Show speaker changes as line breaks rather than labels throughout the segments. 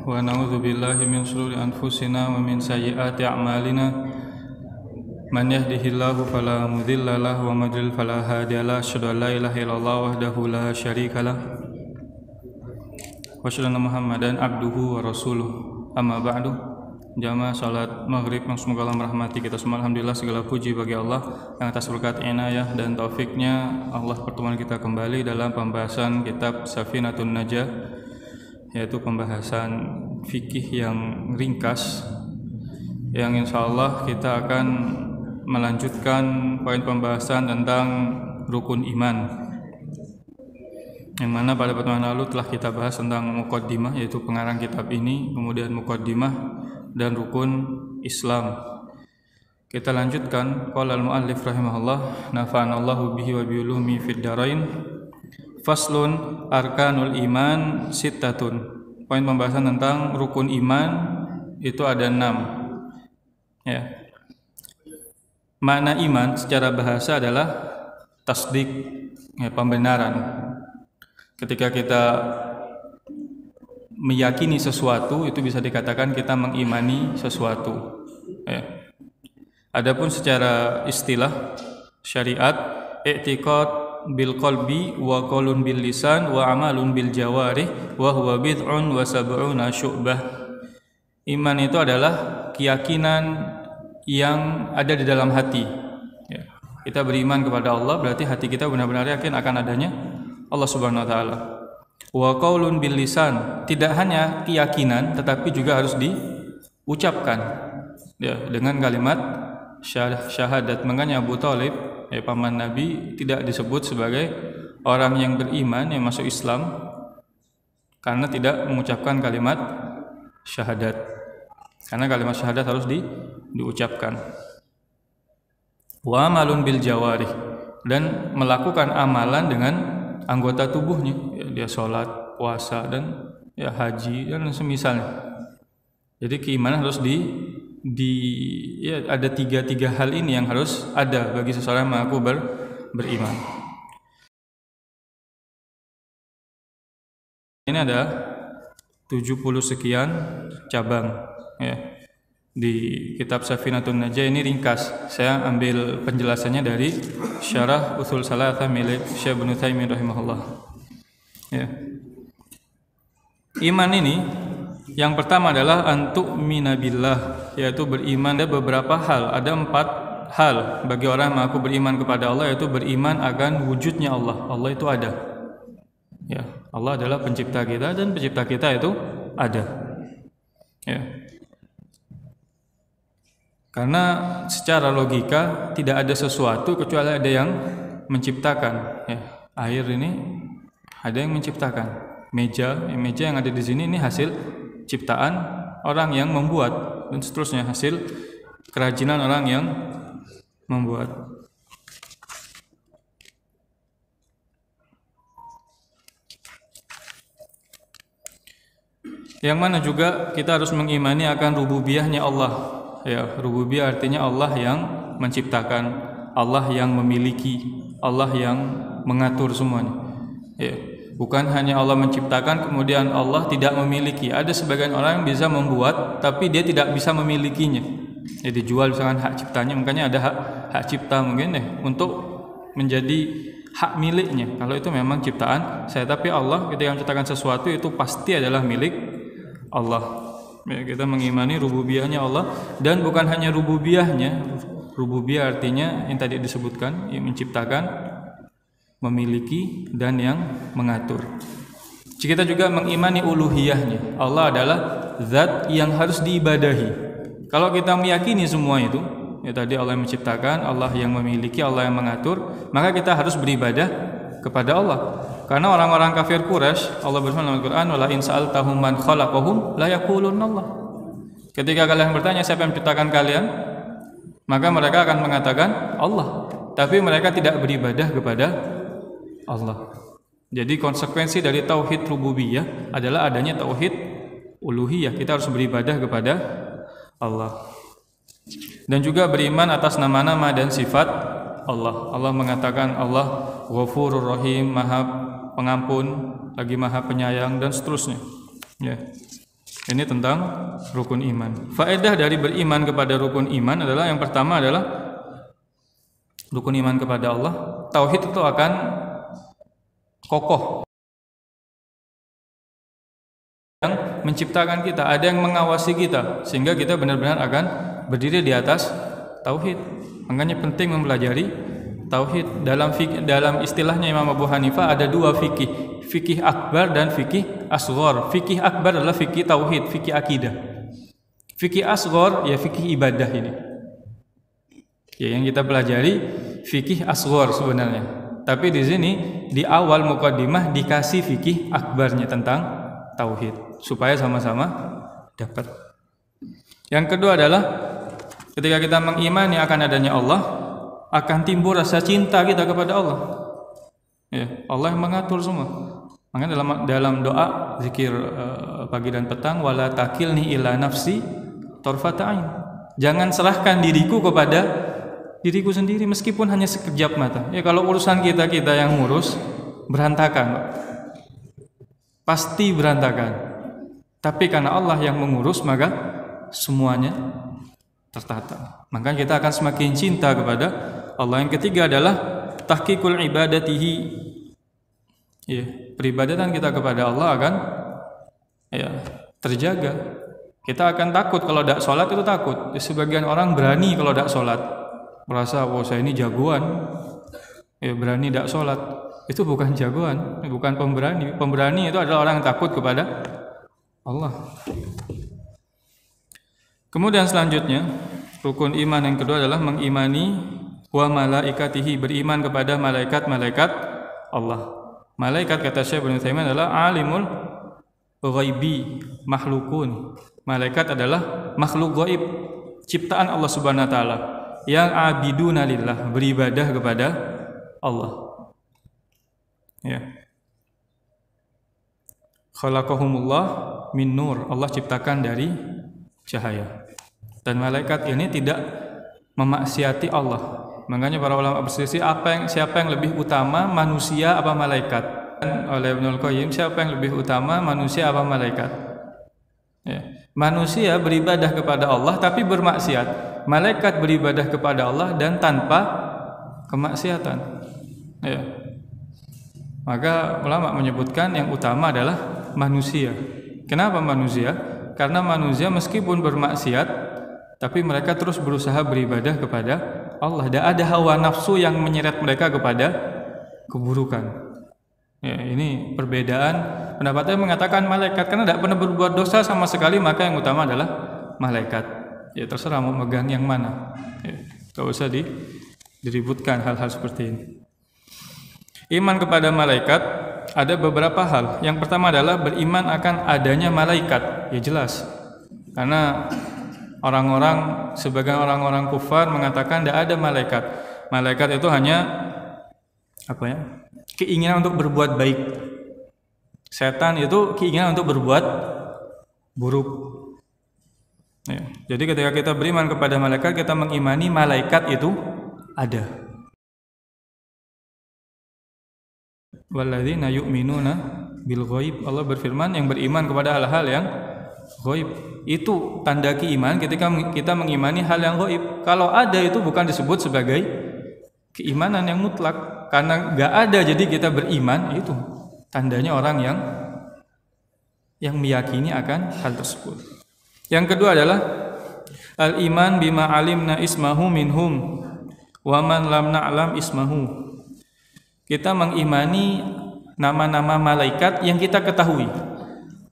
ونعوذ بالله من شرور أنفسنا ومن سيئات أعمالنا من يهده الله فلا مضل له ومن يضلل فلا هادي له أشهد أن لا إله إلا الله وحده لا شريك له وأشهد أن محمدا عبده ورسوله أما بعد. Jamaah salat maghrib yang semoga Allah merahmati kita semua. Alhamdulillah, segala puji bagi Allah yang atas berkat inayah dan taufiknya Allah pertemuan kita kembali dalam pembahasan kitab Safinatun Najah, yaitu pembahasan fikih yang ringkas yang insyaallah kita akan melanjutkan poin pembahasan tentang rukun iman, yang mana pada pertemuan lalu telah kita bahas tentang muqaddimah, yaitu pengarang kitab ini, kemudian muqaddimah dan rukun Islam. Kita lanjutkan. Qala al-muallif rahimahullah, nafa'anallahu bihi wa bi ulumi fid darain. Faslun arkanul iman sittatun. Poin pembahasan tentang rukun iman itu ada 6. Ya. Makna iman secara bahasa adalah tasdik, ya, pembenaran. Ketika kita meyakini sesuatu, itu bisa dikatakan kita mengimani sesuatu. Ya. Adapun secara istilah syariat, i'tiqad bil qalbi wa qaulun bil lisan wa amalun bil jawarih wa huwa bid'un wa sab'una syu'bah. Iman itu adalah keyakinan yang ada di dalam hati. Ya. Kita beriman kepada Allah, berarti hati kita benar-benar yakin akan adanya Allah Subhanahu wa taala. Wa qaulun bil lisan, tidak hanya keyakinan tetapi juga harus diucapkan, ya, dengan kalimat syahadat. Makanya Abu Thalib, paman Nabi, tidak disebut sebagai orang yang beriman yang masuk Islam karena tidak mengucapkan kalimat syahadat. Karena kalimat syahadat harus diucapkan. Wa amalun bil jawarih, dan melakukan amalan dengan anggota tubuhnya, ya, dia sholat, puasa, dan ya haji dan semisalnya. Jadi keimanan harus ya, ada tiga hal ini yang harus ada bagi seseorang yang mengaku beriman. Ini ada 70 sekian cabang, ya, di kitab Safinatun Najah. Ini ringkas, saya ambil penjelasannya dari Syarah Ushul Salatah milik Syekh Ibnu Taimiyah rahimahullah. Ya. Iman ini yang pertama adalah antu'mina billah, yaitu beriman. Ada beberapa hal, ada 4 hal bagi orang yang mengaku beriman kepada Allah, yaitu beriman akan wujudnya Allah. Allah itu ada. Ya, Allah adalah pencipta kita dan pencipta kita itu ada. Ya. Karena secara logika tidak ada sesuatu kecuali ada yang menciptakan. Ya, air ini ada yang menciptakan. Meja yang ada di sini ini hasil ciptaan orang yang membuat, dan seterusnya hasil kerajinan orang yang membuat. Yang mana juga kita harus mengimani akan rububiyahnya Allah. Ya, rububiyah artinya Allah yang menciptakan, Allah yang memiliki, Allah yang mengatur semuanya. Ya, bukan hanya Allah menciptakan kemudian Allah tidak memiliki. Ada sebagian orang yang bisa membuat tapi dia tidak bisa memilikinya. Jadi dijual misalkan hak ciptanya, makanya ada hak cipta mungkin untuk menjadi hak miliknya. Kalau itu memang ciptaan saya, tapi Allah ketika menciptakan sesuatu itu pasti adalah milik Allah. Ya, kita mengimani rububiyahnya Allah, dan bukan hanya rububiyahnya. Rububiyah artinya yang tadi disebutkan, yang menciptakan, memiliki, dan yang mengatur. Kita juga mengimani uluhiyahnya. Allah adalah zat yang harus diibadahi. Kalau kita meyakini semua itu, ya tadi Allah yang menciptakan, Allah yang memiliki, Allah yang mengatur, maka kita harus beribadah kepada Allah. Karena orang-orang kafir Quraisy, Allah berfirman dalam Al-Qur'an, "Wala in sa'altahum man khalaqahum la yaqulunna Allah." Ketika kalian bertanya siapa yang menciptakan kalian, maka mereka akan mengatakan Allah, tapi mereka tidak beribadah kepada Allah. Jadi konsekuensi dari tauhid rububiyah adalah adanya tauhid uluhiyah. Kita harus beribadah kepada Allah. Dan juga beriman atas nama-nama dan sifat Allah. Allah mengatakan Allah Ghafurur Rahim, Maha Pengampun, lagi Maha Penyayang, dan seterusnya. Ya. Ini tentang rukun iman. Faedah dari beriman kepada rukun iman adalah yang pertama adalah rukun iman kepada Allah. Tauhid itu akan kokoh. Yang menciptakan kita, ada yang mengawasi kita sehingga kita benar-benar akan berdiri di atas tauhid. Makanya penting mempelajari tauhid. Dalam istilahnya Imam Abu Hanifah ada dua fikih. Fikih akbar dan fikih asghar. Fikih akbar adalah fikih tauhid, fikih akidah. Fikih asghar ya fikih ibadah ini. Ya, yang kita pelajari fikih asghar sebenarnya. Tapi di sini di awal muqaddimah dikasih fikih akbarnya tentang tauhid supaya sama-sama dapat. Yang kedua adalah ketika kita mengimani akan adanya Allah, akan timbul rasa cinta kita kepada Allah. Ya, Allah yang mengatur semua. Makanya dalam doa zikir pagi dan petang, wala takilni ila nafsi tarfata ain. Jangan serahkan diriku kepada diriku sendiri meskipun hanya sekejap mata. Ya, kalau urusan kita yang ngurus berantakan, pasti berantakan. Tapi karena Allah yang mengurus maka semuanya tertata. Maka kita akan semakin cinta kepada Allah. Yang ketiga adalah tahqiqul ibadatihi. Ya, peribadatan kita kepada Allah akan terjaga. Kita akan takut kalau tidak sholat itu takut. Sebagian orang berani kalau tidak sholat, merasa saya ini jagoan. Ya, berani tidak sholat. Itu bukan jagoan, bukan pemberani. Pemberani itu adalah orang yang takut kepada Allah. Kemudian selanjutnya, rukun iman yang kedua adalah mengimani wa malaikatihi, beriman kepada malaikat-malaikat Allah. Malaikat kata Syekh Ibnu Utsaimin adalah alimul ghaibi makhlukun. Malaikat adalah makhluk gaib, ciptaan Allah Subhanahu wa taala yang abiduna lillah, beribadah kepada Allah. Ya. Khalaqahumullah min nur, Allah ciptakan dari cahaya. Dan malaikat ini tidak memaksiati Allah. Makanya para ulama berselisih siapa yang lebih utama, manusia apa malaikat? Oleh Ibnul Qayyim, siapa yang lebih utama, manusia apa malaikat? Ya. Manusia beribadah kepada Allah tapi bermaksiat. Malaikat beribadah kepada Allah dan tanpa kemaksiatan. Ya. Maka ulama menyebutkan yang utama adalah manusia. Kenapa manusia? Karena manusia meskipun bermaksiat tapi mereka terus berusaha beribadah kepada Allah. Tidak ada hawa nafsu yang menyeret mereka kepada keburukan. Ya, ini perbedaan pendapatnya mengatakan malaikat karena tidak pernah berbuat dosa sama sekali, maka yang utama adalah malaikat. Ya, terserah mau megang yang mana. Ya, tidak usah diributkan hal-hal seperti ini. Iman kepada malaikat ada beberapa hal. Yang pertama adalah beriman akan adanya malaikat. Ya jelas. Karena sebagian orang-orang kufar mengatakan tidak ada malaikat. Malaikat itu hanya keinginan untuk berbuat baik. Setan itu keinginan untuk berbuat buruk. Ya. Jadi ketika kita beriman kepada malaikat, kita mengimani malaikat itu ada. Walladzina yu'minuna bil ghaib. Allah berfirman yang beriman kepada hal-hal yang ghaib. Itu tanda keimanan ketika kita mengimani hal yang ghaib. Kalau ada itu bukan disebut sebagai keimanan yang mutlak. Karena enggak ada jadi kita beriman, itu tandanya orang yang meyakini akan hal tersebut. Yang kedua adalah al-iman bima alimna ismahu minhum wa man lam na'lam ismahu. Kita mengimani nama-nama malaikat yang kita ketahui.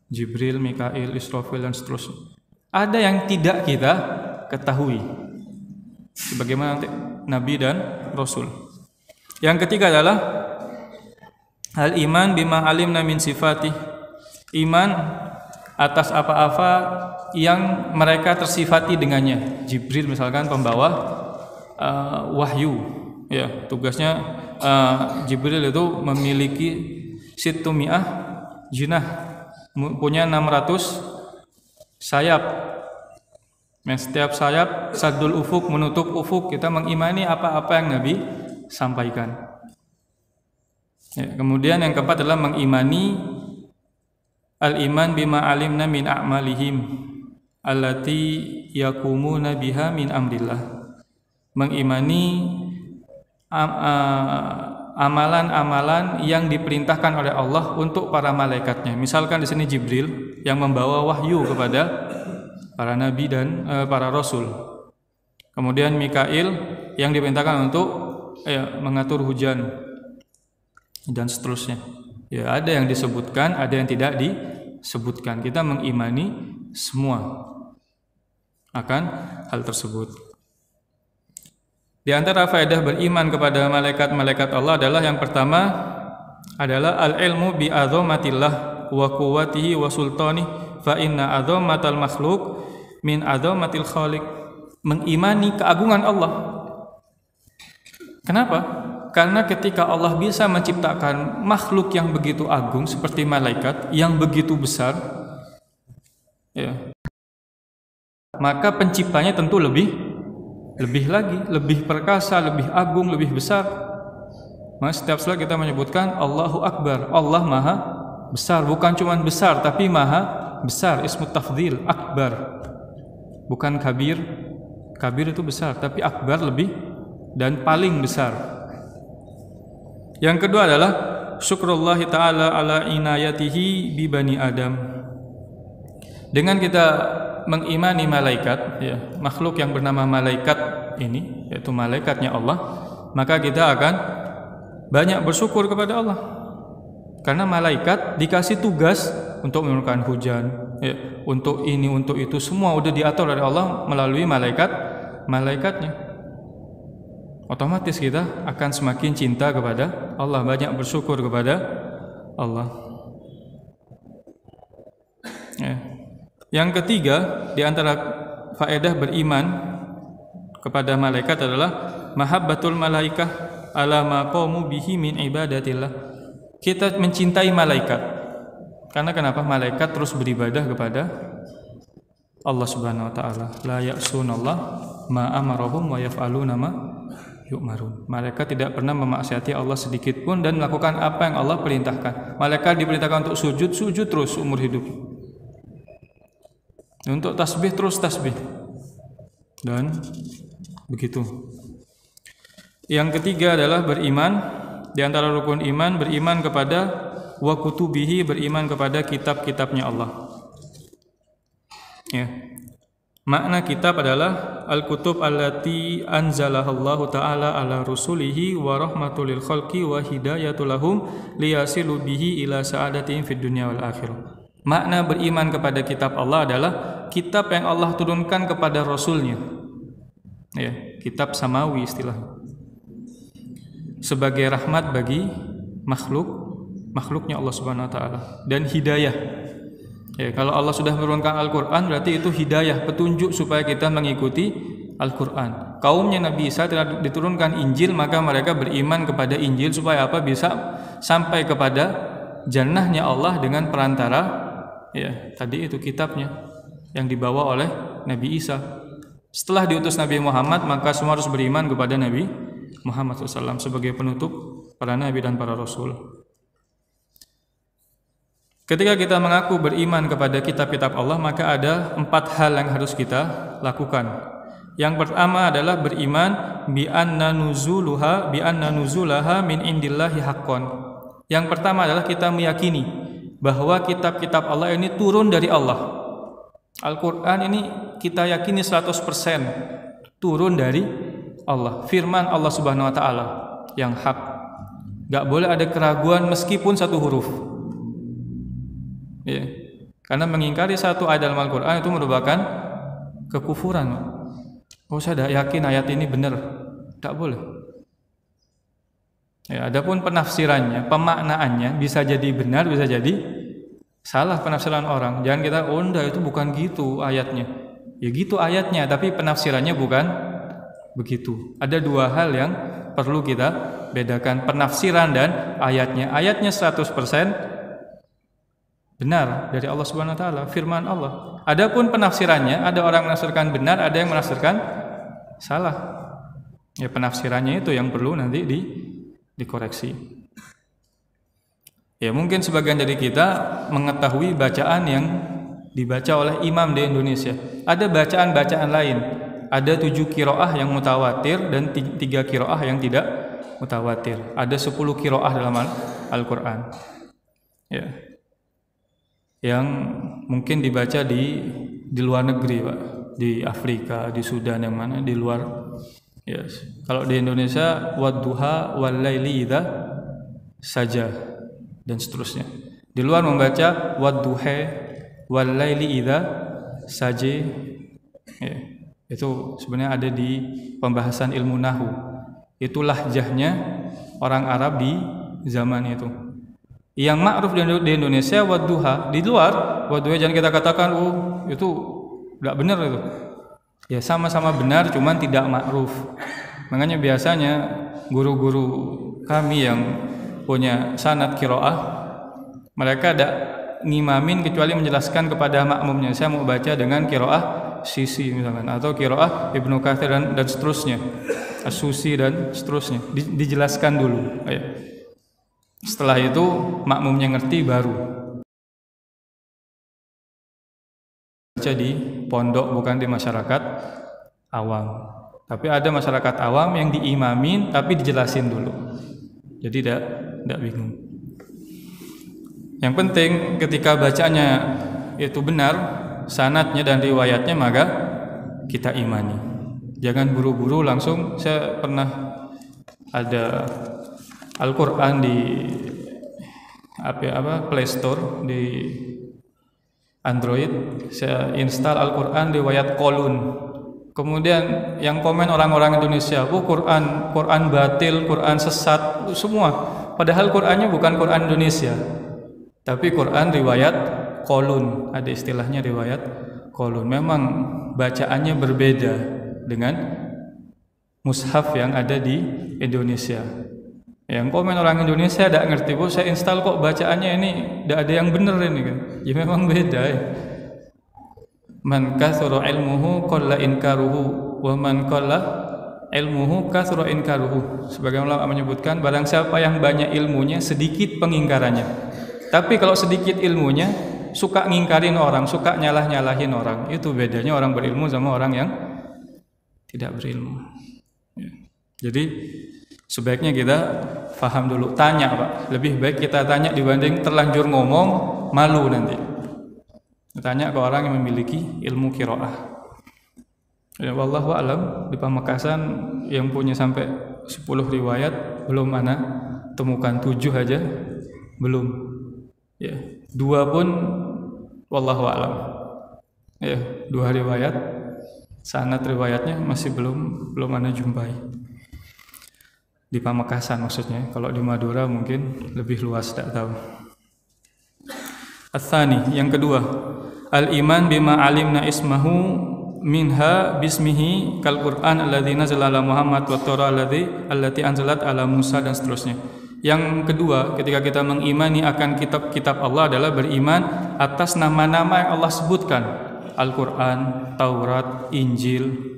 Jibril, Mikail, Israfil dan seterusnya. Ada yang tidak kita ketahui. Sebagaimana nabi dan rasul. Yang ketiga adalah al-iman bima alimna min sifatih. Iman atas apa-apa yang mereka tersifati dengannya. Jibril misalkan pembawa wahyu. Ya, tugasnya Jibril itu memiliki situmi'ah jinah, punya 600 sayap. Setiap sayap sadul ufuk, menutup ufuk. Kita mengimani apa-apa yang Nabi sampaikan. Ya, kemudian yang keempat adalah mengimani al-iman bima alimna min a'malihim allati yakumuna biha min amrillah. Mengimani amalan-amalan yang diperintahkan oleh Allah untuk para malaikatnya. Misalkan di sini Jibril yang membawa wahyu kepada para nabi dan para rasul. Kemudian Mikail yang diperintahkan untuk mengatur hujan dan seterusnya. Ya, ada yang disebutkan, ada yang tidak disebutkan. Kita mengimani semua akan hal tersebut. Di antara faedah beriman kepada malaikat-malaikat Allah adalah yang pertama adalah al-ilmu bi azamatillah wa quwwatihi wa sultani fa inna azamatal makhluk min azamatil khaliq. Mengimani keagungan Allah. Kenapa? Karena ketika Allah bisa menciptakan makhluk yang begitu agung seperti malaikat yang begitu besar, ya, maka penciptanya tentu lebih lagi, lebih perkasa, lebih agung, lebih besar. Maka setiap saat kita menyebutkan Allahu Akbar, Allah Maha Besar, bukan cuma besar tapi Maha Besar, ismu tafdhil, akbar. Bukan kabir. Kabir itu besar, tapi akbar lebih dan paling besar. Yang kedua adalah syukrullah ta'ala ala inayatihi bi bani Adam. Dengan kita mengimani malaikat, ya, makhluk yang bernama malaikat ini, yaitu malaikatnya Allah, maka kita akan banyak bersyukur kepada Allah. Karena malaikat dikasih tugas untuk menurunkan hujan, ya, untuk ini, untuk itu, semua udah diatur oleh Allah melalui malaikatnya. Otomatis kita akan semakin cinta kepada Allah, banyak bersyukur kepada Allah. Ya. Yang ketiga di antara faedah beriman kepada malaikat adalah mahabbatul malaikah ala ma qamu bihi min ibadatillah. Kita mencintai malaikat. Karena kenapa? Malaikat terus beribadah kepada Allah Subhanahu wa taala. La ya'sunallah ma amarahum wa yaf'aluna ma yu'marun. Malaikat tidak pernah memaksiati Allah sedikit pun dan melakukan apa yang Allah perintahkan. Malaikat diperintahkan untuk sujud terus umur hidup. Untuk tasbih terus tasbih. Dan begitu. Yang ketiga adalah beriman di antara rukun iman, beriman kepada wa kutubihi, beriman kepada kitab-kitabnya Allah. Ya. Makna kitab adalah al-kutub allati anzalahallahu ta'ala ala rusulihi wa rahmatul lil khalqi wa hidayatul lahum liyasilu bihi ila sa'adatihim fid dunya wal akhirah. Makna beriman kepada kitab Allah adalah kitab yang Allah turunkan kepada Rasulnya. Ya, kitab samawi istilah. Sebagai rahmat bagi makhluknya Allah Subhanahu wa taala dan hidayah. Ya, kalau Allah sudah menurunkan Al-Qur'an berarti itu hidayah, petunjuk supaya kita mengikuti Al-Qur'an. Kaumnya Nabi Isa telah diturunkan Injil, maka mereka beriman kepada Injil supaya apa? Bisa sampai kepada jannahnya Allah dengan perantara, ya, tadi itu kitabnya yang dibawa oleh Nabi Isa. Setelah diutus Nabi Muhammad, maka semua harus beriman kepada Nabi Muhammad SAW sebagai penutup para nabi dan para rasul. Ketika kita mengaku beriman kepada kitab-kitab Allah, maka ada 4 hal yang harus kita lakukan. Yang pertama adalah beriman bi anna nuzulaha min indillahi haqqan. Yang pertama adalah kita meyakini bahwa kitab-kitab Allah ini turun dari Allah. Al-Qur'an ini kita yakini 100% turun dari Allah, firman Allah Subhanahu wa taala yang hak. Enggak boleh ada keraguan meskipun satu huruf. Ya. Karena mengingkari satu ayat dalam Al-Qur'an itu merupakan kekufuran. Oh, saya dah yakin ayat ini benar. Tak boleh. Ya, adapun penafsirannya, pemaknaannya bisa jadi benar, bisa jadi salah penafsiran orang. Jangan kita, oh enggak, itu bukan gitu ayatnya. Ya gitu ayatnya, tapi penafsirannya bukan begitu. Ada 2 hal yang perlu kita bedakan, penafsiran dan ayatnya. Ayatnya 100% benar dari Allah Subhanahu wa taala, firman Allah. Adapun penafsirannya, ada orang menafsirkan benar, ada yang menafsirkan salah. Ya, penafsirannya itu yang perlu nanti dikoreksi. Ya mungkin sebagian dari kita mengetahui bacaan yang dibaca oleh imam di Indonesia. Ada bacaan-bacaan lain. Ada 7 qiraah yang mutawatir dan 3 qiraah yang tidak mutawatir. Ada 10 qiraah dalam Al-Qur'an. Ya. Yang mungkin dibaca di luar negeri, Pak. Di Afrika, di Sudan, yang mana di luar. Yes. Kalau di Indonesia wadduha wal laili idza saja dan seterusnya. Di luar membaca wadduha wal laili idza saji. Ya. Itu sebenarnya ada di pembahasan ilmu nahwu. Itu lahjahnya orang Arab di zaman itu. Yang ma'ruf di Indonesia wadduha, di luar wadduha jangan kita katakan itu enggak benar itu. Ya sama-sama benar cuman tidak ma'ruf. Makanya biasanya guru-guru kami yang punya sanad qiraah, mereka tidak ngimamin kecuali menjelaskan kepada makmumnya, saya mau baca dengan qiraah Sisi misalkan, atau qiraah Ibnu Katsir dan seterusnya, As-Susi dan seterusnya, dijelaskan dulu. Setelah itu makmumnya ngerti baru baca di pondok, bukan di masyarakat awam. Tapi ada masyarakat awam yang diimamin tapi dijelasin dulu, jadi tidak bingung. Yang penting ketika bacanya itu benar sanadnya dan riwayatnya, maka kita imani. Jangan buru-buru langsung. Saya pernah ada Al-Qur'an di Play Store di Android. Saya install Al-Qur'an riwayat Qalun. Kemudian yang komen orang-orang Indonesia, Quran batil, Quran sesat, semua. Padahal Qur'annya bukan Quran Indonesia, tapi Quran riwayat Qalun. Ada istilahnya riwayat Qalun. Memang bacaannya berbeda dengan mushaf yang ada di Indonesia. Yang komen orang Indonesia tidak ngerti, saya install kok bacaannya ini tidak ada yang benar ini kan. Ya memang beda ya. Man kathura ilmuhu qalla inkaruhu wa man qalla ilmuhu kathura inkaruhu. Sebagian ulama menyebutkan barang siapa yang banyak ilmunya sedikit pengingkarannya. Tapi kalau sedikit ilmunya suka ngingkarin orang, suka nyalah-nyalahin orang. Itu bedanya orang berilmu sama orang yang tidak berilmu. Ya. Jadi sebaiknya kita paham dulu, tanya Pak. Lebih baik kita tanya dibanding terlanjur ngomong, malu nanti. Tanya ke orang yang memiliki ilmu qiraah. Ya, wallahu a'lam. Di Pamekasan yang punya sampai 10 riwayat belum ana temukan, 7 aja belum. Ya, 2 pun wallahu a'lam. Ya, 2 riwayat sanad riwayatnya masih belum ana jumpai. Di Pamekasan maksudnya. Kalau di Madura mungkin lebih luas, tidak tahu. Ats-tsani, yang kedua, al-iman bima alimna ismahu minha bismihi kal Qur'an alladzi nazala ala Muhammad wa Tawrah allati anzalat ala Musa dan seterusnya. Yang kedua, ketika kita mengimani akan kitab-kitab Allah adalah beriman atas nama-nama yang Allah sebutkan. Al-Qur'an, Taurat, Injil.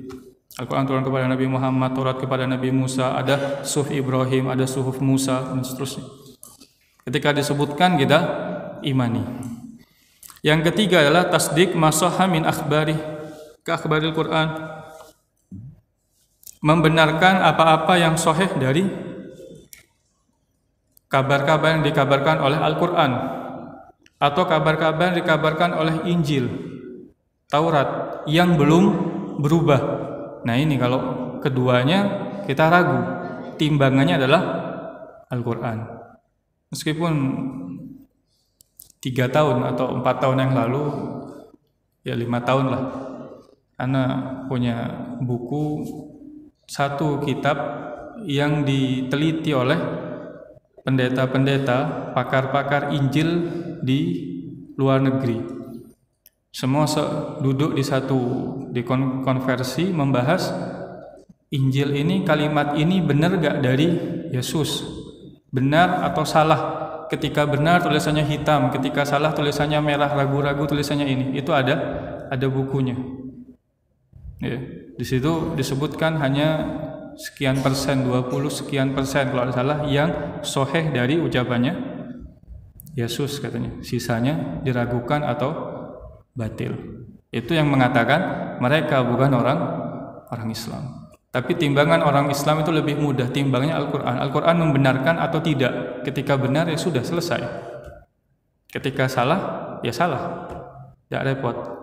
Al-Quran turun kepada Nabi Muhammad, Taurat kepada Nabi Musa, ada Suhuf Ibrahim, ada Suhuf Musa, dan seterusnya. Ketika disebutkan kita imani. Yang ketiga adalah tasdik masahha min akhbari ka akhbaril Quran. Membenarkan apa-apa yang sahih dari kabar-kabar yang dikabarkan oleh Al-Quran atau kabar-kabar yang dikabarkan oleh Injil, Taurat yang belum berubah. Nah ini kalau keduanya kita ragu, timbangannya adalah Al-Quran. Meskipun 3 tahun atau 4 tahun yang lalu, ya 5 tahun lah, Ana punya buku, satu kitab yang diteliti oleh pendeta-pendeta, pakar-pakar Injil di luar negeri. Semua duduk di konversi membahas Injil ini, kalimat ini benar gak dari Yesus, benar atau salah. Ketika benar tulisannya hitam, ketika salah tulisannya merah, ragu-ragu tulisannya ini. Itu ada bukunya. Ya, di situ disebutkan hanya sekian persen, 20 sekian persen kalau ada salah yang sahih dari ucapannya Yesus katanya, sisanya diragukan atau batil. Itu yang mengatakan mereka bukan orang Islam. Tapi timbangan orang Islam itu lebih mudah, timbangnya Al-Quran. Al-Quran membenarkan atau tidak. Ketika benar ya sudah selesai. Ketika salah ya salah, tidak repot.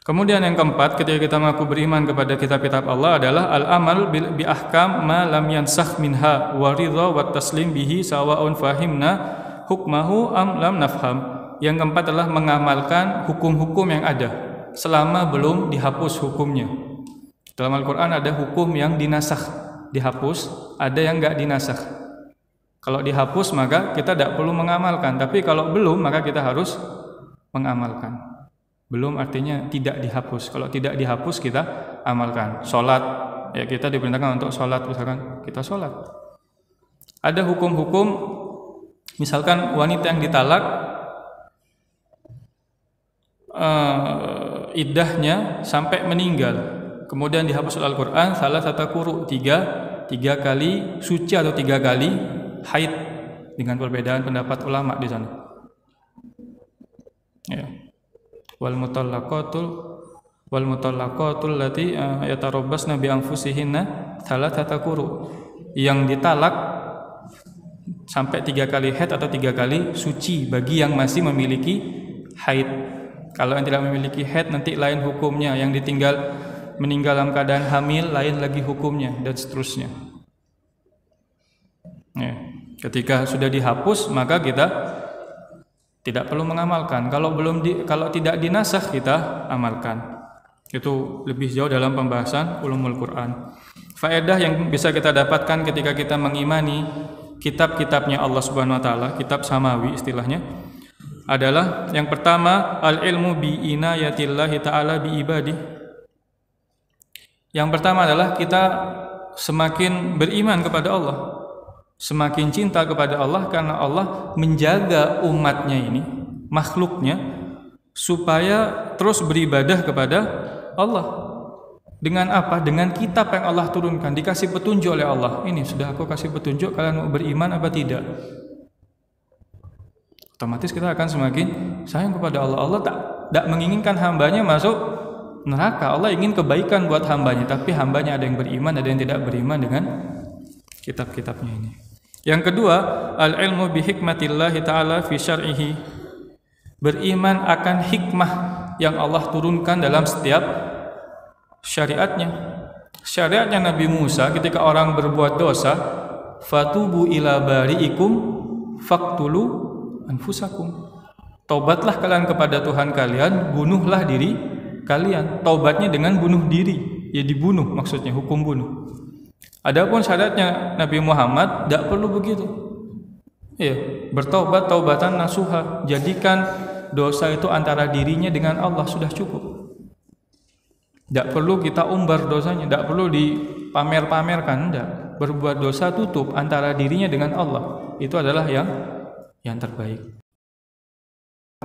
Kemudian yang keempat, ketika kita mengaku beriman kepada kitab-kitab Allah adalah al-amal bi ahkam ma lam yansakh minha wa ridha wa taslim bihi sawa'un fahimna hukmahu am lam nafham. Yang keempat adalah mengamalkan hukum-hukum yang ada selama belum dihapus hukumnya. Dalam Al-Quran ada hukum yang dinasakh, dihapus, ada yang enggak dinasakh. Kalau dihapus maka kita tidak perlu mengamalkan, tapi kalau belum maka kita harus mengamalkan. Belum artinya tidak dihapus. Kalau tidak dihapus kita amalkan. Sholat, ya kita diperintahkan untuk sholat, misalkan kita sholat. Ada hukum-hukum, misalkan wanita yang ditalak, iddahnya sampai meninggal, kemudian dihapus oleh Al-Quran, salah satu quru, tiga kali suci atau 3 kali haid, dengan perbedaan pendapat ulama di sana. Ya. Wal mutallaqatul lati yatarabbasna bi anfusihinna thalathata quru. Yang ditalak sampai 3 kali haid atau 3 kali suci bagi yang masih memiliki haid. Kalau yang tidak memiliki haid nanti lain hukumnya, yang ditinggal meninggal dalam keadaan hamil lain lagi hukumnya, dan seterusnya. Ya. Ketika sudah dihapus maka kita tidak perlu mengamalkan. Kalau tidak dinasakh kita amalkan. Itu lebih jauh dalam pembahasan ulumul Quran. Faedah yang bisa kita dapatkan ketika kita mengimani kitab-kitabnya Allah Subhanahu wa taala, kitab samawi istilahnya, adalah yang pertama al-ilmu bi inayatillahi taala bi ibadi. Yang pertama adalah kita semakin beriman kepada Allah, semakin cinta kepada Allah karena Allah menjaga umatnya ini, makhluknya, supaya terus beribadah kepada Allah. Dengan apa? Dengan kitab yang Allah turunkan, dikasih petunjuk oleh Allah. Ini sudah aku kasih petunjuk, kalian mau beriman apa tidak? Otomatis kita akan semakin sayang kepada Allah. Allah tak menginginkan hambanya masuk neraka. Allah ingin kebaikan buat hambanya, tapi hambanya ada yang beriman, ada yang tidak beriman dengan kitab-kitabnya ini. Yang kedua, al-ilmu bi hikmatillahi ta'ala fi syar'ihi. Beriman akan hikmah yang Allah turunkan dalam setiap syariatnya. Syariatnya Nabi Musa ketika orang berbuat dosa, fatubu ila bari'ikum faqtulu anfusakum. Taubatlah kalian kepada Tuhan kalian, bunuhlah diri kalian. Taubatnya dengan bunuh diri, ya dibunuh maksudnya, hukum bunuh. Adapun syariatnya Nabi Muhammad tidak perlu begitu. Ya, bertaubat taubatan nasuha, jadikan dosa itu antara dirinya dengan Allah, sudah cukup. Tidak perlu kita umbar dosanya, tidak perlu dipamer-pamerkan, tidak. Berbuat dosa tutup antara dirinya dengan Allah. Itu adalah yang terbaik.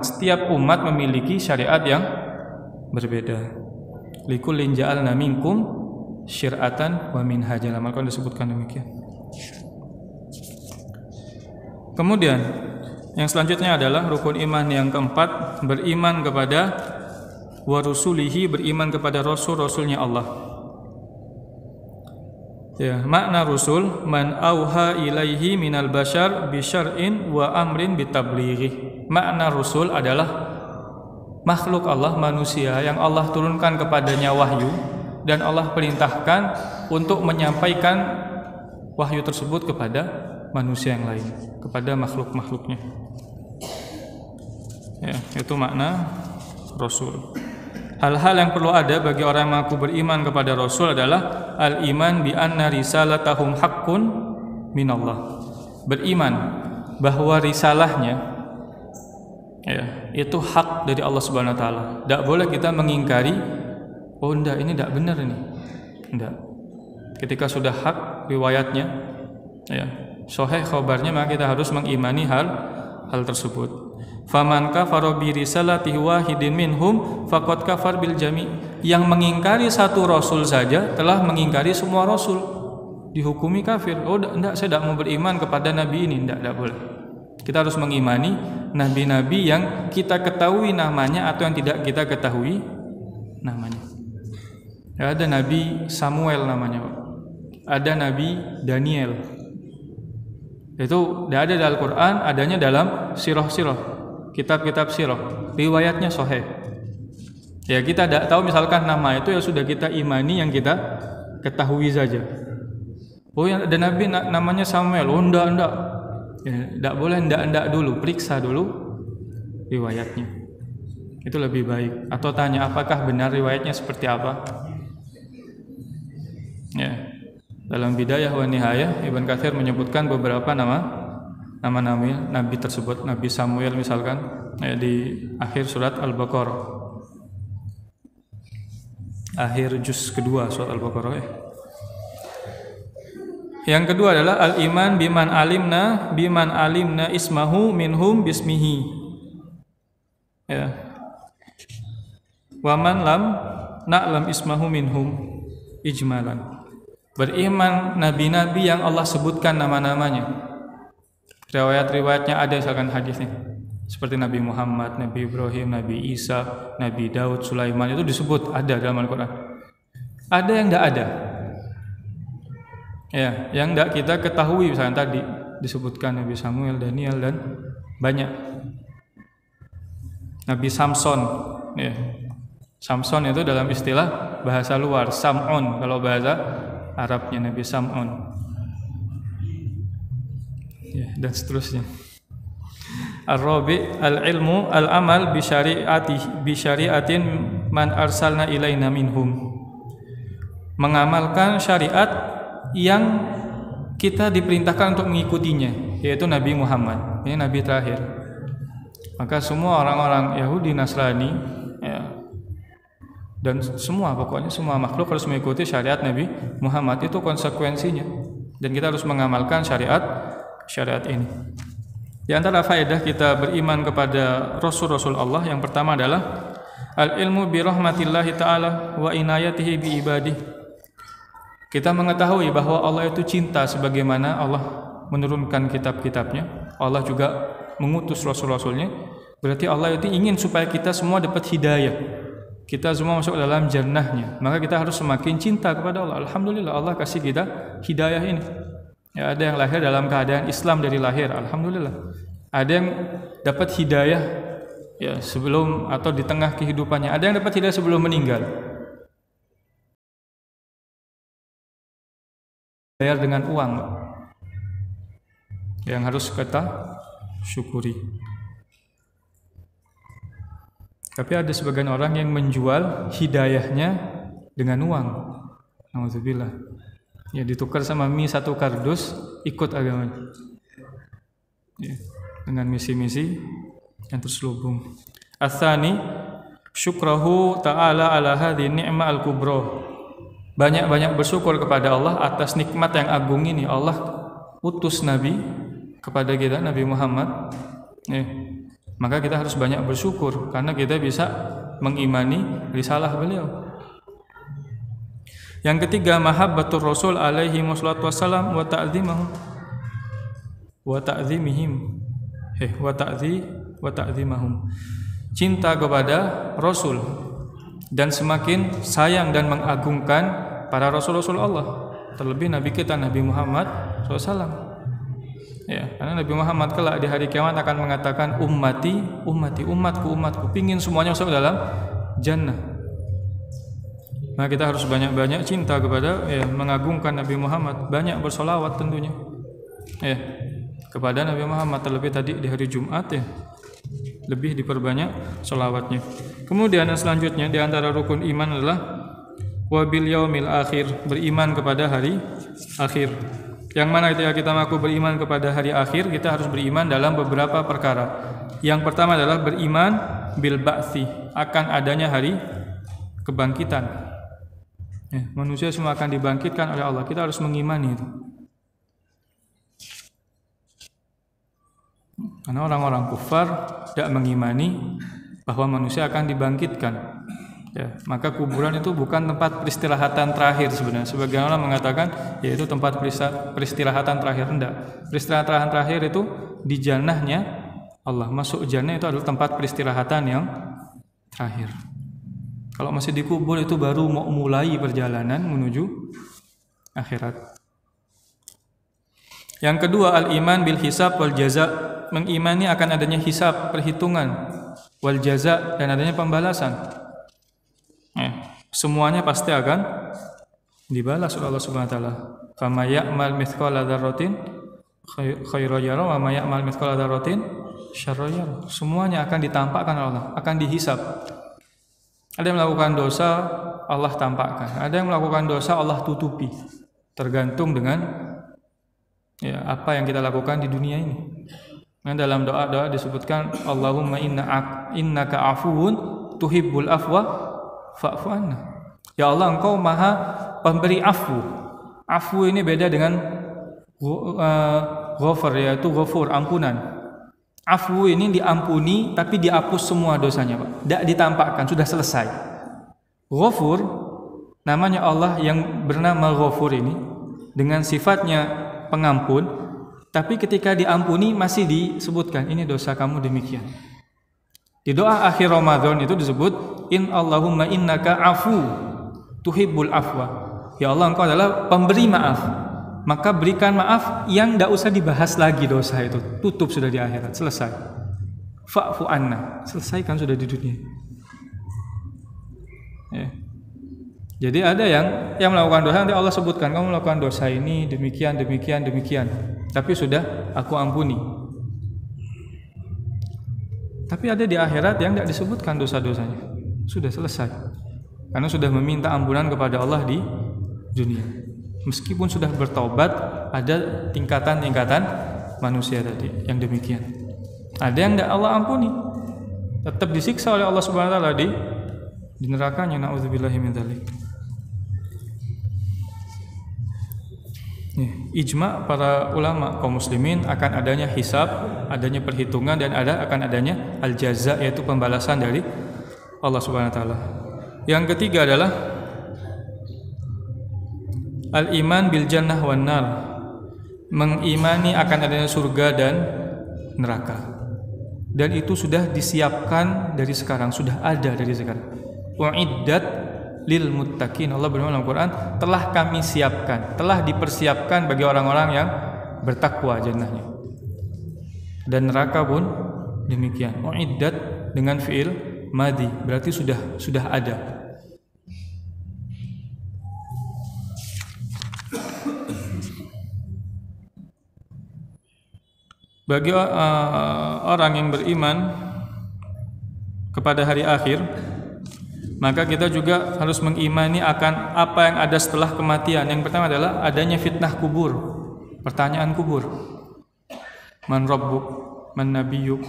Setiap umat memiliki syariat yang berbeda. Likullin ja'alna minkum syir'atan wa minhaja. Maka disebutkan demikian. Kemudian yang selanjutnya adalah rukun iman yang keempat, beriman kepada wa rusulihi, beriman kepada rasul-rasulnya Allah. Ya, makna rusul man auha ilaihi minal bashar bi syar'in wa amrin bitablighi. Makna rusul adalah makhluk Allah, manusia yang Allah turunkan kepadanya wahyu dan Allah perintahkan untuk menyampaikan wahyu tersebut kepada manusia yang lain, kepada makhluk-makhluknya. Ya, itu makna rasul. Hal-hal yang perlu ada bagi orang yang mengaku beriman kepada rasul adalah al-iman bi anna risalatahum haqqun minallah. Beriman bahwa risalahnya ya, itu hak dari Allah Subhanahu wa taala. Tidak boleh kita mengingkari, oh enggak, ini tidak benar ini. Enggak. Ketika sudah hak riwayatnya, ya, sahih khabarnya, maka kita harus mengimani hal tersebut. Faman kafara bi risalatihi wahidin minhum faqad kafar bil jami'. Yang mengingkari satu rasul saja telah mengingkari semua rasul. dihukumi kafir. Oh enggak, saya tidak mau beriman kepada nabi ini. Enggak boleh. Kita harus mengimani nabi-nabi yang kita ketahui namanya atau yang tidak kita ketahui namanya. Ya, ada Nabi Samuel namanya, Pak. Ada Nabi Daniel. Itu tidak ada dalam Al-Quran, adanya dalam sirah-sirah, kitab-kitab sirah. Riwayatnya sahih. Ya, kita tidak tahu misalkan nama itu, ya sudah kita imani yang kita ketahui saja. Oh, yang ada Nabi namanya Samuel. Oh, enggak. Ya, enggak boleh enggak dulu, periksa dulu riwayatnya. Itu lebih baik. Atau tanya apakah benar riwayatnya seperti apa. Ya. Dalam Bidayah wa Nihayah, Ibn Katsir menyebutkan beberapa nama nabi tersebut. Nabi Samuel misalkan, di akhir surat Al-Baqarah, akhir juz kedua surat Al-Baqarah. Yang kedua adalah al-iman biman alimna ismahu minhum bismihi. Ya. Wa man lam na'lam ismahu minhum ijmalan. Beriman nabi-nabi yang Allah sebutkan nama-namanya. Riwayat-riwayatnya ada misalkan hadisnya. Seperti Nabi Muhammad, Nabi Ibrahim, Nabi Isa, Nabi Daud, Sulaiman, itu disebut ada dalam Al-Quran. Ada yang tidak ada. Ya, yang tidak kita ketahui misalkan tadi disebutkan Nabi Samuel, Daniel, dan banyak. Nabi Samson, ya. Samson itu dalam istilah bahasa luar, Sam'un kalau bahasa Arabnya, Nabi Sam'un, ya, dan seterusnya. Ar-rabi' al-ilmu al-amal bi syari'atin man arsalna ilaina minhum. Mengamalkan syariat yang kita diperintahkan untuk mengikutinya, yaitu Nabi Muhammad. Ini nabi terakhir. Maka semua orang-orang Yahudi, Nasrani, ya, dan pokoknya semua makhluk harus mengikuti syariat Nabi Muhammad. Itu konsekuensinya. Dan kita harus mengamalkan syariat ini. Di antara faedah kita beriman kepada Rasul-Rasul Allah, yang pertama adalah al-ilmu bi rahmatillahi ta'ala wa inayatihi bi ibadihi. Kita mengetahui bahwa Allah itu cinta sebagaimana Allah menurunkan kitab-kitabnya. Allah juga mengutus Rasul-Rasulnya. Berarti Allah itu ingin supaya kita semua dapat hidayah. Kita semua masuk dalam jannahnya. Maka kita harus semakin cinta kepada Allah. Alhamdulillah Allah kasih kita hidayah ini. Ya, ada yang lahir dalam keadaan Islam dari lahir, alhamdulillah. Ada yang dapat hidayah ya sebelum atau di tengah kehidupannya. Ada yang dapat hidayah sebelum meninggal. Bayar dengan uang, yang harus kita syukuri. Tapi ada sebagian orang yang menjual hidayahnya dengan uang. Alhamdulillah. Ya, ditukar sama mie 1 kardus, ikut agamanya. Ya, dengan misi-misi yang terselubung. Ats-tsani syukrahu ta'ala ala hadhihi ni'mah al-kubra. Banyak-banyak bersyukur kepada Allah atas nikmat yang agung ini. Allah utus Nabi kepada kita, Nabi Muhammad. Ya. Maka kita harus banyak bersyukur karena kita bisa mengimani risalah beliau. Yang ketiga, mahabbatur Rasul alaihi wassalatu wassalam wa ta'zimahum wa ta'zimihim. Wa ta'zimahum. Cinta kepada Rasul dan semakin sayang dan mengagungkan para Rasul-Rasul Allah, terlebih Nabi kita Nabi Muhammad SAW. Ya, karena Nabi Muhammad kelak di hari kiamat akan mengatakan ummati, umatku, pingin semuanya masuk dalam jannah. Nah, kita harus banyak-banyak cinta kepada, mengagungkan Nabi Muhammad, banyak bersolawat tentunya, kepada Nabi Muhammad, terlebih tadi di hari Jumat lebih diperbanyak solawatnya. Kemudian yang selanjutnya di antara rukun iman adalah wabil yaumil akhir, beriman kepada hari akhir. Yang mana ketika kita mengaku beriman kepada hari akhir, kita harus beriman dalam beberapa perkara. Yang pertama adalah beriman bil ba'tsi, akan adanya hari kebangkitan. Manusia semua akan dibangkitkan oleh Allah. Kita harus mengimani itu. Karena orang-orang kufar tidak mengimani bahwa manusia akan dibangkitkan. Ya, maka kuburan itu bukan tempat peristirahatan terakhir sebenarnya. Sebagian orang mengatakan yaitu tempat peristirahatan terakhir. Enggak. Peristirahatan terakhir itu di jannahnya Allah. Masuk jannah itu adalah tempat peristirahatan yang terakhir. Kalau masih dikubur itu baru mau mulai perjalanan menuju akhirat. Yang kedua, al-iman bil hisab wal jaza, mengimani akan adanya hisab, perhitungan, wal jaza, dan adanya pembalasan. Semuanya pasti akan dibalas oleh Allah Subhanahu wa taala. Fama ya'mal mithqala dzarratin khairan yara wa ma ya'mal mithqala dzarratin syarran yara. Semuanya akan ditampakkan oleh Allah, akan dihisab. Ada yang melakukan dosa, Allah tampakkan. Ada yang melakukan dosa, Allah tutupi. Tergantung dengan apa yang kita lakukan di dunia ini. Nah, dalam doa-doa disebutkan Allahumma innaka afuwun tuhibbul afwa fa'fu anna. Ya Allah, Engkau Maha pemberi afu. Afu ini beda dengan ghafar, yaitu ghafur, ampunan. Afu ini diampuni tapi dihapus semua dosanya, Pak. Tidak ditampakkan, sudah selesai. Ghafur, namanya Allah yang bernama Ghafur ini dengan sifatnya pengampun, tapi ketika diampuni masih disebutkan ini dosa kamu demikian. Di doa akhir Ramadan itu disebut Allahumma innaka afu tuhibbul afwa. Ya Allah, Engkau adalah pemberi maaf. Maka berikan maaf yang tidak usah dibahas lagi dosa itu. Tutup sudah di akhirat, selesai. Fa'fu anna, selesaikan sudah di dunia. Ya. Jadi ada yang melakukan dosa, nanti Allah sebutkan kamu melakukan dosa ini demikian, demikian, demikian. Tapi sudah aku ampuni. Tapi ada di akhirat yang tidak disebutkan dosa-dosanya. Sudah selesai. Karena sudah meminta ampunan kepada Allah di dunia. Meskipun sudah bertobat, ada tingkatan-tingkatan manusia tadi yang demikian. Ada yang tidak Allah ampuni, tetap disiksa oleh Allah Subhanahu wa taala di nerakanya. Nauzubillahi min dzalik. Ijma para ulama kaum muslimin akan adanya hisab, adanya perhitungan, dan akan adanya al-jaza, yaitu pembalasan dari Allah Subhanahu wa taala. Yang ketiga adalah al-iman bil jannah wan nar, mengimani akan adanya surga dan neraka. Dan itu sudah disiapkan dari sekarang, sudah ada dari sekarang. Uiddat lil muttaqin. Allah berfirman dalam Al-Qur'an, telah kami siapkan, telah dipersiapkan bagi orang-orang yang bertakwa jannahnya. Dan neraka pun demikian. Uiddat dengan fiil madi, berarti sudah ada. Bagi orang yang beriman kepada hari akhir, maka kita juga harus mengimani akan apa yang ada setelah kematian. Yang pertama adalah adanya fitnah kubur, pertanyaan kubur. Man rabbuk, man nabiyyuk,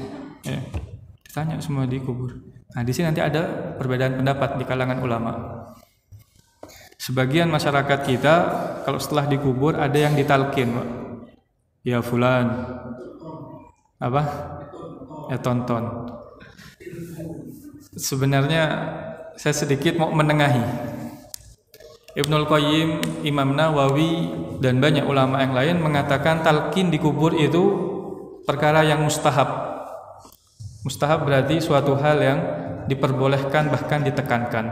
ditanya semua di kubur. Nah, di sini nanti ada perbedaan pendapat di kalangan ulama. Sebagian masyarakat kita kalau setelah dikubur ada yang ditalkin, Pak. Ya fulan, apa? Ya tonton. Sebenarnya saya sedikit mau menengahi. Ibnul Qayyim, Imam Nawawi, dan banyak ulama yang lain mengatakan talqin di kubur itu perkara yang mustahab. Mustahab berarti suatu hal yang diperbolehkan, bahkan ditekankan.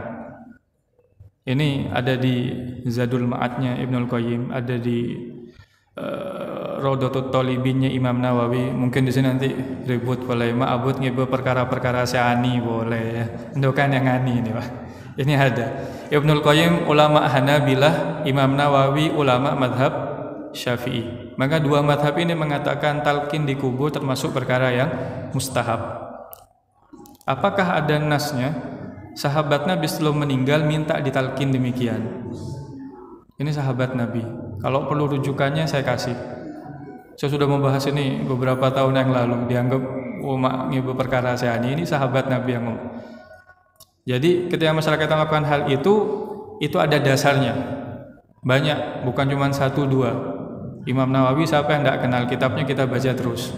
Ini ada di Zadul Ma'adnya Ibnul Qayyim, ada di Raudatul Talibinnya Imam Nawawi. Mungkin di sini nanti ribut boleh ma'abud ngebe perkara-perkara syani boleh ya. Endokan yang ani ini, Pak. Ini ada. Ibnul Qayyim ulama Hanabilah, Imam Nawawi ulama madhab Syafi'i. Maka dua madhab ini mengatakan talqin di kubur termasuk perkara yang mustahab. Apakah ada nasnya? Sahabat Nabi sebelum meninggal minta ditalqin demikian. Ini sahabat Nabi. Kalau perlu rujukannya saya kasih. Saya sudah membahas ini beberapa tahun yang lalu. Dianggap umat ngibu perkara syani. Ini sahabat Nabi yang ngomong. Jadi ketika masyarakat melakukan hal itu ada dasarnya. Banyak, bukan cuma 1-2. Imam Nawawi siapa yang tidak kenal, kitabnya kita baca terus.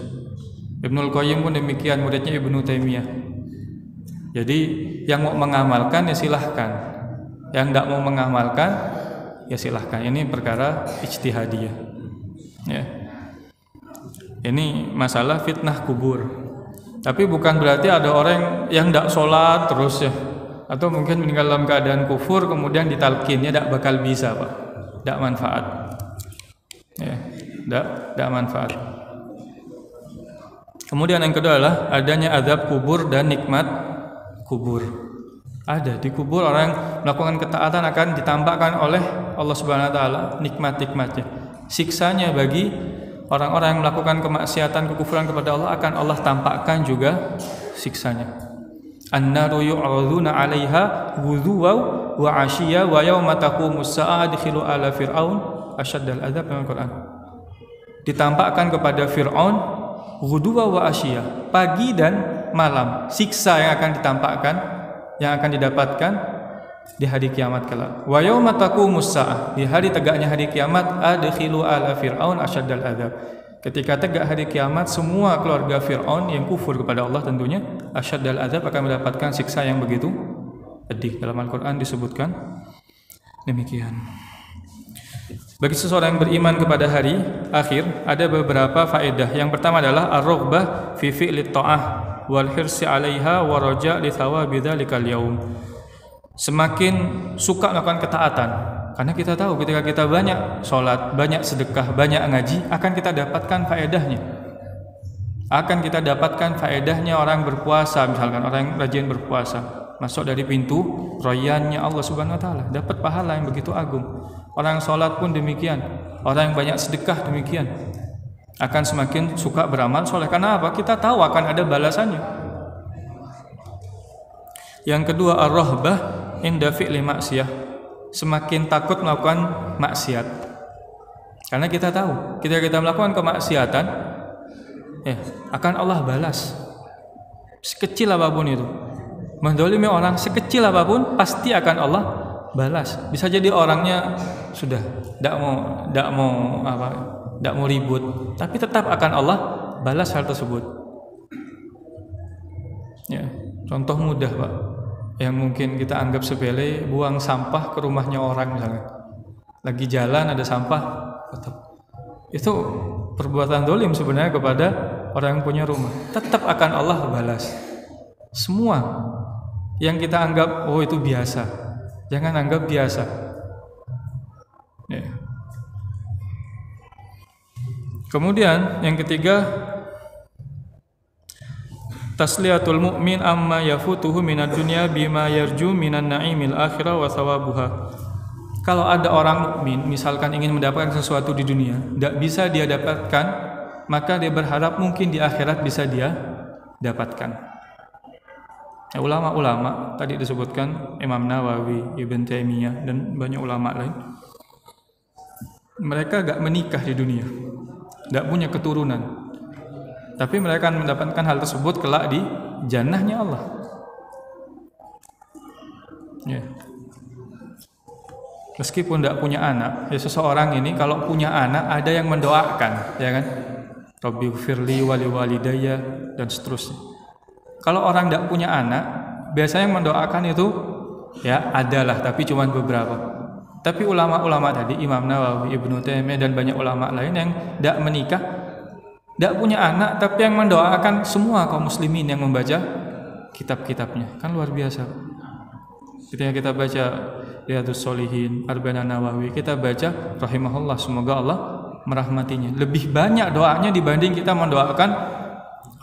Ibnul Qayyim pun demikian, muridnya Ibnu Taimiyah. Jadi yang mau mengamalkan ya silahkan, yang tidak mau mengamalkan ya silahkan. Ini perkara ijtihadiyah. Ya. Ini masalah fitnah kubur. Tapi bukan berarti ada orang yang tidak sholat terus ya, atau mungkin meninggal dalam keadaan kufur kemudian ditalkinnya tidak bakal bisa, Pak. Tidak manfaat. Ya, tidak manfaat. Kemudian yang kedua adalah adanya azab kubur dan nikmat kubur. Ada di kubur orang yang melakukan ketaatan akan ditampakkan oleh Allah Subhanahu wa taala nikmat-nikmatnya. Siksanya bagi orang-orang yang melakukan kemaksiatan, kekufuran kepada Allah akan Allah tampakkan juga siksanya. An-naru yu'raduna 'alaiha ghuduwan wa 'ashiyya wa yauma taqumus saa'ah adkhilu ala fir'aun asyaddal adzab dalam Al-Qur'an. Ditampakkan kepada Fir'aun ghuduwan wa 'ashiyya, pagi dan malam, siksa yang akan ditampakkan, yang akan didapatkan di hari kiamat kelak. Wa yauma taqumus saa'ah, di hari tegaknya hari kiamat, adkhilu ala fir'aun asyaddal adzab. Ketika tegak hari kiamat, semua keluarga Fir'aun yang kufur kepada Allah tentunya asyaddal adzab akan mendapatkan siksa yang begitu pedih. Dalam Al-Qur'an disebutkan demikian. Bagi seseorang yang beriman kepada hari akhir ada beberapa faedah. Yang pertama adalah ar-raghbah fi fi'lit ta'ah wal hirsi 'alaiha wa raja' li thawabi dzalikal yaum. Semakin suka melakukan ketaatan, karena kita tahu ketika kita banyak sholat, banyak sedekah, banyak ngaji, akan kita dapatkan faedahnya. Akan kita dapatkan faedahnya orang berpuasa, misalkan orang yang rajin berpuasa, masuk dari pintu royannya Allah Subhanahu wa taala, dapat pahala yang begitu agung. Orang sholat pun demikian, orang yang banyak sedekah demikian, akan semakin suka beramal soleh. Karena apa? Kita tahu akan ada balasannya. Yang kedua, ar-rahbah inda fi'li maksiyah, semakin takut melakukan maksiat. Karena kita tahu ketika kita melakukan kemaksiatan, akan Allah balas. Sekecil apapun itu, mendolimi orang sekecil apapun pasti akan Allah balas. Bisa jadi orangnya sudah tidak mau ribut, tapi tetap akan Allah balas hal tersebut. Ya, contoh mudah, Pak, yang mungkin kita anggap sepele, buang sampah ke rumahnya orang misalnya. Lagi jalan ada sampah, itu perbuatan dolim sebenarnya kepada orang yang punya rumah. Tetap akan Allah balas. Semua yang kita anggap itu biasa, jangan anggap biasa. Ya. Kemudian yang ketiga, tasliyatul mu'min amma yafutuhu minad dunya bima yarju minan na'imil akhirah wa thawabuha. Kalau ada orang mukmin misalkan ingin mendapatkan sesuatu di dunia, tidak bisa dia dapatkan, maka dia berharap mungkin di akhirat bisa dia dapatkan. Ulama-ulama tadi disebutkan Imam Nawawi, Ibn Taimiyah dan banyak ulama lain, mereka gak menikah di dunia, gak punya keturunan, tapi mereka akan mendapatkan hal tersebut kelak di jannahnya Allah. Ya. Meskipun tidak punya anak, ya seseorang ini kalau punya anak ada yang mendoakan, ya kan? Rabbighfirli wa liwalidayya dan seterusnya. Kalau orang tidak punya anak, biasanya yang mendoakan itu ya adalah, tapi cuma beberapa. Tapi ulama-ulama tadi, Imam Nawawi, Ibnu Taimiyah dan banyak ulama lain yang tidak menikah, tidak punya anak, tapi yang mendoakan semua kaum muslimin yang membaca kitab-kitabnya. Kan luar biasa. Ketika kita baca Riyadhus Shalihin, Arba'in Nawawi, kita baca rahimahullah, semoga Allah merahmatinya. Lebih banyak doanya dibanding kita mendoakan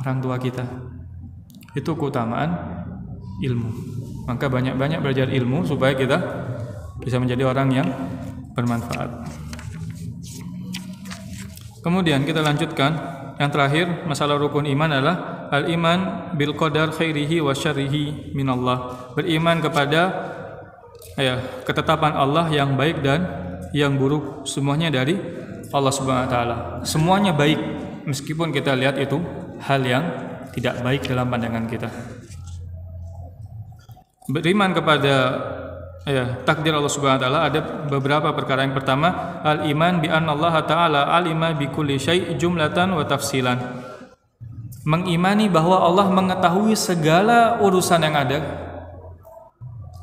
orang tua kita. Itu keutamaan ilmu. Maka banyak-banyak belajar ilmu supaya kita bisa menjadi orang yang bermanfaat. Kemudian kita lanjutkan. Yang terakhir, masalah rukun iman adalah al-iman bil qadar khairihi wa syarrihi minallah. Beriman kepada ketetapan Allah yang baik dan yang buruk, semuanya dari Allah Subhanahu wa taala. Semuanya baik meskipun kita lihat itu hal yang tidak baik dalam pandangan kita. Beriman kepada takdir Allah Subhanahu wa taala ada beberapa perkara. Yang pertama, al-iman bi anna Allah taala alima bi kulli syai' jumlatan wa tafsilan. mengimani bahwa Allah mengetahui segala urusan yang ada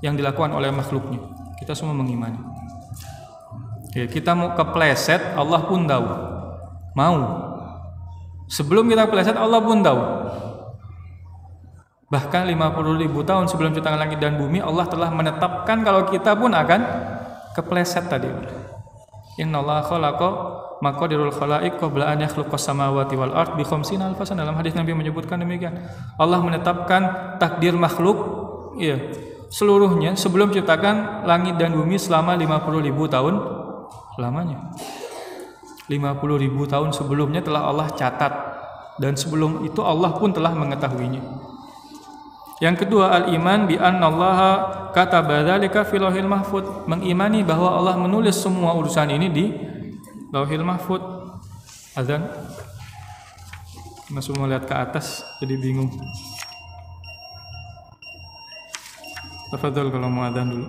yang dilakukan oleh makhluknya. Kita semua mengimani. Ya, kita mau kepleset, Allah pun tahu. Mau. Sebelum kita kepleset, Allah pun tahu. Bahkan 50.000 tahun sebelum ciptaan langit dan bumi, Allah telah menetapkan kalau kita pun akan kepleset tadi. Innallaha khalaqa maqadirul khalaiq qabla an yakhluqas samawati wal ard bi khamsina alf sana. Dalam hadis Nabi menyebutkan demikian. Allah menetapkan takdir makhluk ya, seluruhnya sebelum ciptakan langit dan bumi selama 50.000 tahun lamanya. 50.000 tahun sebelumnya telah Allah catat, dan sebelum itu Allah pun telah mengetahuinya. Yang kedua, al-iman bi annallaha kataba dzalika fil lauhil mahfuz, mengimani bahwa Allah menulis semua urusan ini di Lauhil Mahfuz. Azan. Karena semua lihat ke atas jadi bingung. Tafadhol kalau mau azan dulu.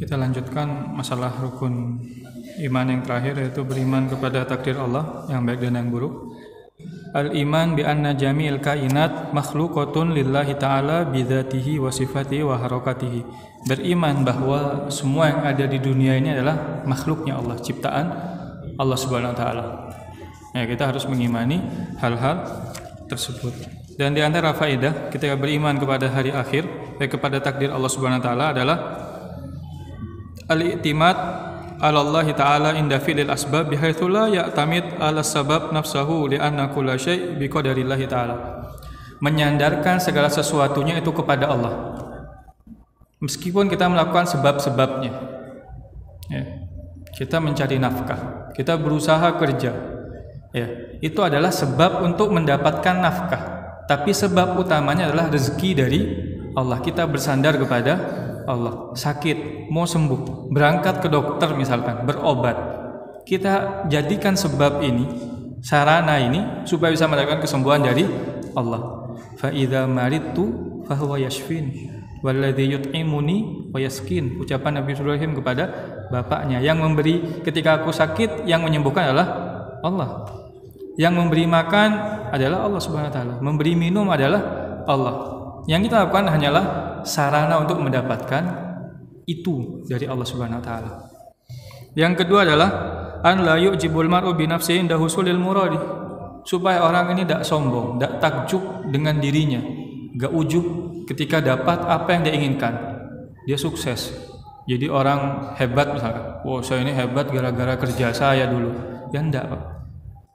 Kita lanjutkan masalah rukun iman yang terakhir, yaitu beriman kepada takdir Allah yang baik dan yang buruk. al-iman bi anna jami'il kainat makhluqatun lillahi ta'ala bidzatihi wa sifatihi wa harakatihi. Beriman bahwa semua yang ada di dunia ini adalah makhluknya Allah, ciptaan Allah Subhanahu wa taala. Ya, kita harus mengimani hal-hal tersebut. Dan di antara faedah ketika beriman kepada hari akhir, kepada takdir Allah Subhanahu wa taala adalah al-i'timad 'ala Allah taala inda fi'lil asbab bihaitsu la ya'tamid 'ala sabab nafsahu li'anna kulla syai' biqadarillah taala. Menyandarkan segala sesuatunya itu kepada Allah. Meskipun kita melakukan sebab-sebabnya. Ya. Kita mencari nafkah, kita berusaha kerja. Ya, itu adalah sebab untuk mendapatkan nafkah. Tapi sebab utamanya adalah rezeki dari Allah. Kita bersandar kepada Allah. Sakit, mau sembuh, berangkat ke dokter misalkan, berobat. Kita jadikan sebab ini, sarana ini supaya bisa mendapatkan kesembuhan dari Allah. Fa idza maridtu fa huwa yashfin walladzi yut'imuni wa yaskin. Ucapan Nabi Ibrahim kepada bapaknya, yang memberi ketika aku sakit, yang menyembuhkan adalah Allah. Yang memberi makan adalah Allah Subhanahu wa taala, memberi minum adalah Allah. Yang kita lakukan hanyalah sarana untuk mendapatkan itu dari Allah Subhanahu wa taala. Yang kedua adalah an la yu'jibul mar'u bi nafsihi inda husulil muradi. Supaya orang ini tidak sombong, tidak takjub dengan dirinya, enggak ujub ketika dapat apa yang dia inginkan. Dia sukses. Jadi orang hebat misalkan. Wow, saya ini hebat gara-gara kerja saya dulu. Ya enggak, Pak.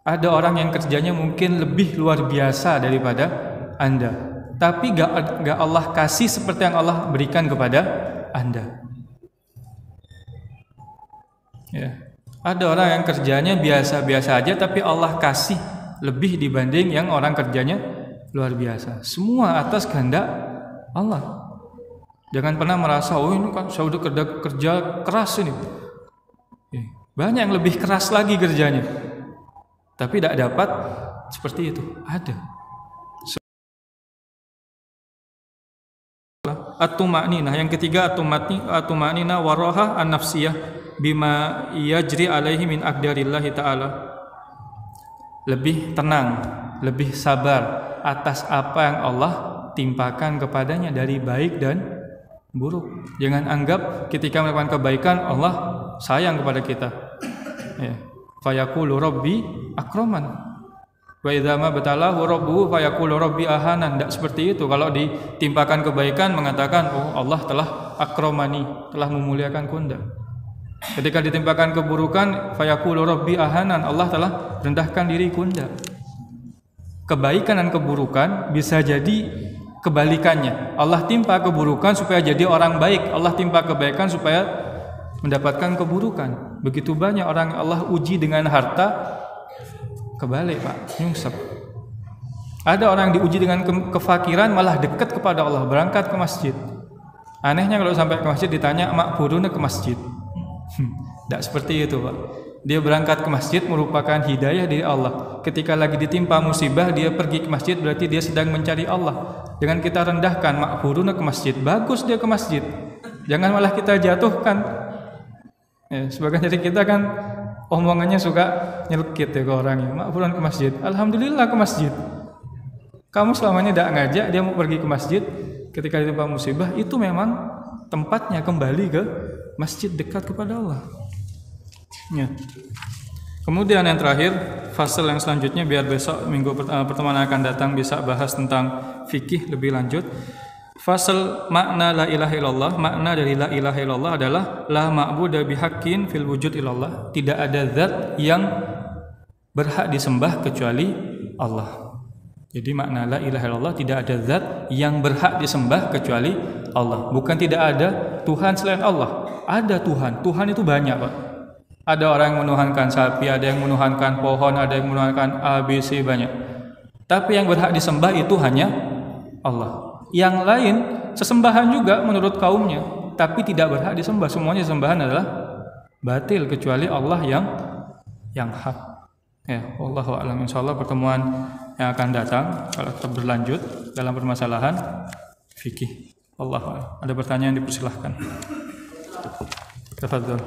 Ada orang yang kerjanya mungkin lebih luar biasa daripada Anda, tapi gak Allah kasih seperti yang Allah berikan kepada Anda. Ya. Ada orang yang kerjanya biasa-biasa aja, tapi Allah kasih lebih dibanding yang orang kerjanya luar biasa. Semua atas kehendak Allah. Jangan pernah merasa, oh ini kan saya udah kerja keras ini. Banyak yang lebih keras lagi kerjanya, tapi tidak dapat seperti itu. Ada. At-tuma'ninah. Yang ketiga at-tuma'ninah waraha an-nafsiyah bima yajri alaihi min aqdarillahi ta'ala. Lebih tenang, lebih sabar atas apa yang Allah timpakan kepadanya dari baik dan buruk. Jangan anggap ketika melakukan kebaikan Allah sayang kepada kita. Ya. Fayaqulu rabbi akraman wa idza ma batalahu rabbuhu fayaqulu rabbi ahanan. Tidak seperti itu. Kalau ditimpakan kebaikan mengatakan, oh Allah telah akramani, telah memuliakan kunda. Ketika ditimpakan keburukan, fayaqulu rabbi ahanan, Allah telah rendahkan diri kunda. Kebaikan dan keburukan bisa jadi kebalikannya. Allah timpa keburukan supaya jadi orang baik, Allah timpa kebaikan supaya mendapatkan keburukan. Begitu banyak orang Allah uji dengan harta, kebalik, Pak, nyungsep. Ada orang diuji dengan kefakiran, malah dekat kepada Allah, berangkat ke masjid. Anehnya kalau sampai ke masjid ditanya, mak buruna ke masjid. Tidak seperti itu, Pak. Dia berangkat ke masjid merupakan hidayah dari Allah. Ketika lagi ditimpa musibah, dia pergi ke masjid, berarti dia sedang mencari Allah. Dengan kita rendahkan, mak buruna ke masjid, bagus dia ke masjid. Jangan malah kita jatuhkan. Ya, sebagian dari kita kan omongannya suka nyelkit ya ke orangnya. Mak bulan ke masjid, alhamdulillah ke masjid. Kamu selamanya tidak ngajak, dia mau pergi ke masjid. Ketika ditimpa musibah, itu memang tempatnya kembali ke masjid, dekat kepada Allah. Ya. Kemudian yang terakhir, fasal yang selanjutnya, biar besok minggu pertemuan akan datang bisa bahas tentang fikih lebih lanjut. Fasal makna la ilaha illallah. Makna dari la ilaha illallah adalah la ma'budu bihaqqin fil wujud illallah. Tidak ada zat yang berhak disembah kecuali Allah. Jadi makna la ilaha illallah, tidak ada zat yang berhak disembah kecuali Allah. Bukan tidak ada Tuhan selain Allah. Ada Tuhan. Tuhan itu banyak, Pak. Ada orang yang menuhankan sapi, ada yang menuhankan pohon, ada yang menuhankan ABC, banyak. Tapi yang berhak disembah itu hanya Allah. Yang lain sesembahan juga menurut kaumnya, tapi tidak berhak disembah. Semuanya sembahan adalah batil kecuali Allah yang hak. Ya, wallahu a'lam. Insyaallah pertemuan yang akan datang kalau tetap berlanjut dalam permasalahan fikih. Wallahu a'lam. Ada pertanyaan, dipersilahkan. Tafadhol.